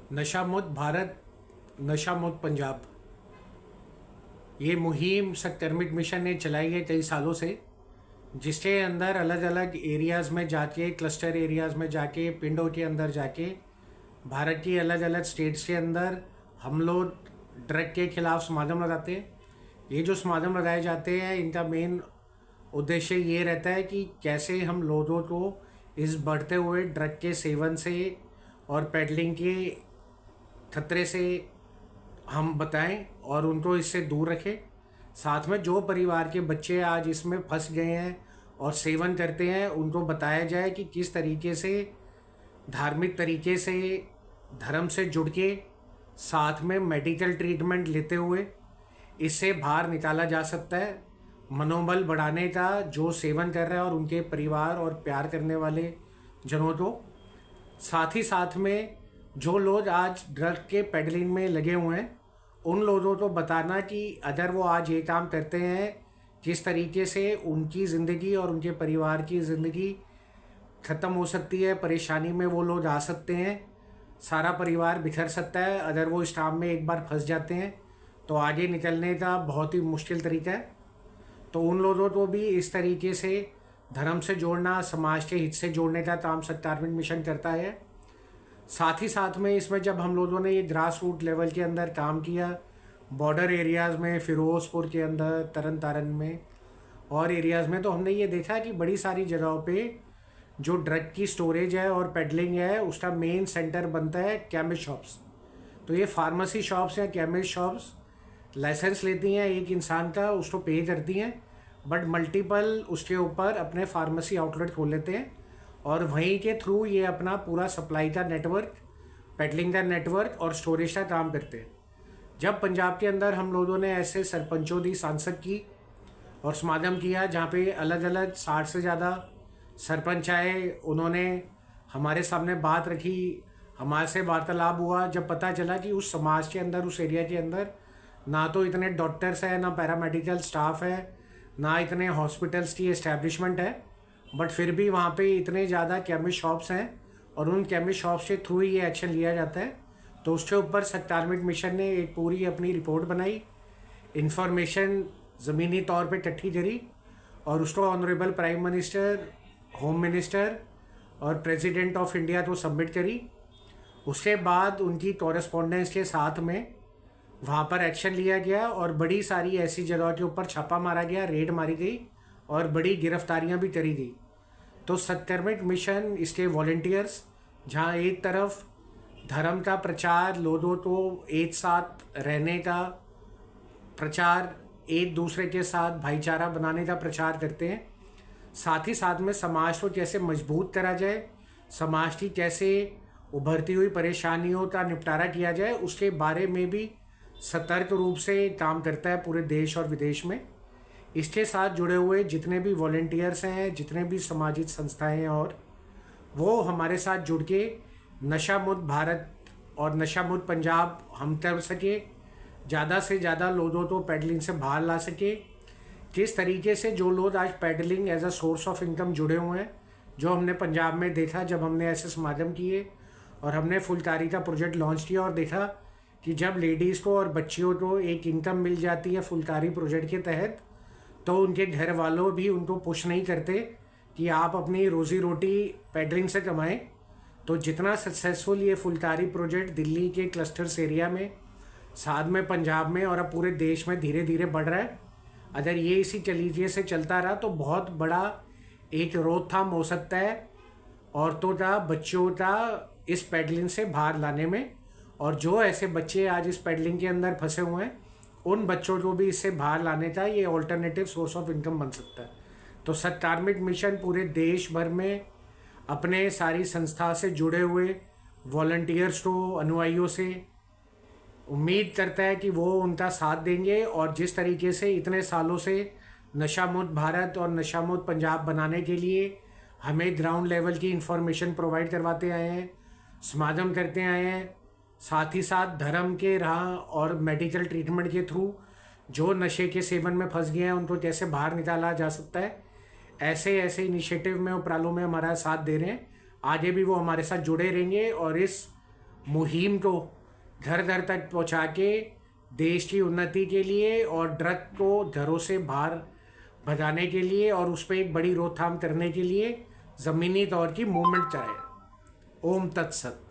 नशा मुक्त भारत, नशा मुक्त पंजाब। ये मुहिम सत्कर्मिक मिशन ने चलाई है कई सालों से, जिसके अंदर अलग अलग एरियाज़ में जाके, क्लस्टर एरियाज़ में जाके, पिंडों के अंदर जाके, भारत की अलग अलग स्टेट्स के अंदर हम लोग ड्रग के खिलाफ समागम लगाते हैं। ये जो समागम लगाए जाते हैं, इनका मेन उद्देश्य ये रहता है कि कैसे हम लोगों को इस बढ़ते हुए ड्रग के सेवन से और पेडलिंग के खतरे से हम बताएं और उनको इससे दूर रखें। साथ में जो परिवार के बच्चे आज इसमें फंस गए हैं और सेवन करते हैं, उनको बताया जाए कि किस तरीके से धार्मिक तरीके से धर्म से जुड़ के साथ में मेडिकल ट्रीटमेंट लेते हुए इससे बाहर निकाला जा सकता है। मनोबल बढ़ाने का जो सेवन कर रहे हैं और उनके परिवार और प्यार करने वाले जनों को, साथ ही साथ में जो लोग आज ड्रग के पेडलिंग में लगे हुए हैं, उन लोगों को बताना कि अगर वो आज ये काम करते हैं, किस तरीके से उनकी ज़िंदगी और उनके परिवार की ज़िंदगी ख़त्म हो सकती है, परेशानी में वो लोग आ सकते हैं, सारा परिवार बिखर सकता है। अगर वो इस काम में एक बार फंस जाते हैं तो आगे निकलने का बहुत ही मुश्किल तरीका है। तो उन लोगों को भी इस तरीके से धर्म से जोड़ना, समाज के हित से जोड़ने का काम सत्कर्मिक मिशन करता है। साथ ही साथ में इसमें जब हम लोगों ने ये ग्रास रूट लेवल के अंदर काम किया, बॉर्डर एरियाज़ में, फ़िरोज़पुर के अंदर, तरन तारण में और एरियाज़ में, तो हमने ये देखा कि बड़ी सारी जगहों पे जो ड्रग की स्टोरेज है और पेडलिंग है, उसका मेन सेंटर बनता है केमिस्ट शॉप्स। तो ये फार्मेसी शॉप्स या केमिस्ट शॉप्स लाइसेंस लेती हैं एक इंसान का, उसको पे करती हैं, बट मल्टीपल उसके ऊपर अपने फार्मेसी आउटलेट खोल लेते हैं और वहीं के थ्रू ये अपना पूरा सप्लाई का नेटवर्क, पेडलिंग का नेटवर्क और स्टोरेज का काम करते हैं। जब पंजाब के अंदर हम लोगों ने ऐसे सरपंचों दी सांसद की और समागम किया, जहाँ पे अलग अलग 60 से ज़्यादा सरपंच आए, उन्होंने हमारे सामने बात रखी, हमारे से वार्तालाप हुआ। जब पता चला कि उस समाज के अंदर, उस एरिया के अंदर ना तो इतने डॉक्टर्स हैं, ना पैरामेडिकल स्टाफ है, ना इतने हॉस्पिटल्स की एस्टैब्लिशमेंट है, बट फिर भी वहाँ पे इतने ज़्यादा केमिस्ट शॉप्स हैं और उन केमिस्ट शॉप्स के थ्रू ही ये एक्शन लिया जाता है। तो उसके ऊपर सत्कर्मिक मिशन ने एक पूरी अपनी रिपोर्ट बनाई, इंफॉर्मेशन ज़मीनी तौर पे इकट्ठी करी और उसको honourable prime minister, home minister और प्रेसिडेंट ऑफ इंडिया को सबमिट करी। उसके बाद उनकी कॉरेस्पॉन्डेंस के साथ में वहाँ पर एक्शन लिया गया और बड़ी सारी ऐसी जगहों के ऊपर छापा मारा गया, रेड मारी गई और बड़ी गिरफ्तारियां भी करी गई। तो सत्कर्मिक मिशन, इसके वॉलंटियर्स, जहाँ एक तरफ धर्म का प्रचार, लोगों को एक साथ रहने का प्रचार, एक दूसरे के साथ भाईचारा बनाने का प्रचार करते हैं, साथ ही साथ में समाज को कैसे मजबूत करा जाए, समाज की कैसे उभरती हुई परेशानियों का निपटारा किया जाए, उसके बारे में भी सतर्क रूप से काम करता है पूरे देश और विदेश में। इसके साथ जुड़े हुए जितने भी वॉलंटियर्स हैं, जितने भी सामाजिक संस्थाएं हैं, और वो हमारे साथ जुड़ के नशा मुक्त भारत और नशा मुक्त पंजाब हम कर सके, ज़्यादा से ज़्यादा लोगों को पेडलिंग से बाहर ला सके। किस तरीके से जो लोग आज pedalling as a source of income जुड़े हुए हैं, जो हमने पंजाब में देखा जब हमने ऐसे समागम किए और हमने फुलकारी का प्रोजेक्ट लॉन्च किया और देखा कि जब लेडीज़ को और बच्चियों को एक इनकम मिल जाती है फुलकारी प्रोजेक्ट के तहत, तो उनके घर वालों भी उनको पुश नहीं करते कि आप अपनी रोज़ी रोटी पेडलिंग से कमाएं। तो जितना सक्सेसफुल ये फुलकारी प्रोजेक्ट दिल्ली के क्लस्टर्स एरिया में, साथ में पंजाब में और अब पूरे देश में धीरे धीरे बढ़ रहा है, अगर ये इसी तरीके से चलता रहा तो बहुत बड़ा एक रोकथाम हो सकता है औरतों का, बच्चों का इस पेडलिंग से बाहर लाने में। और जो ऐसे बच्चे आज इस पेडलिंग के अंदर फंसे हुए हैं, उन बच्चों को भी इससे बाहर लाने का ये ऑल्टरनेटिव सोर्स ऑफ इनकम बन सकता है। तो सत्कर्मिक मिशन पूरे देश भर में अपने सारी संस्था से जुड़े हुए वॉलंटियर्स को, अनुयायियों से उम्मीद करता है कि वो उनका साथ देंगे और जिस तरीके से इतने सालों से नशा मुक्त भारत और नशा मुक्त पंजाब बनाने के लिए हमें ग्राउंड लेवल की इंफॉर्मेशन प्रोवाइड करवाते आए हैं, समागम करते आए हैं, साथ ही साथ धर्म के राह और मेडिकल ट्रीटमेंट के थ्रू जो नशे के सेवन में फंस गए हैं उनको कैसे बाहर निकाला जा सकता है, ऐसे ऐसे इनिशिएटिव में उपरालों में हमारा साथ दे रहे हैं। आगे भी वो हमारे साथ जुड़े रहेंगे और इस मुहिम को घर घर तक पहुंचा के देश की उन्नति के लिए और ड्रग को घरों से बाहर भगाने के लिए और उस पर एक बड़ी रोकथाम करने के लिए ज़मीनी तौर की मूवमेंट चाहे। ओम तत्सत।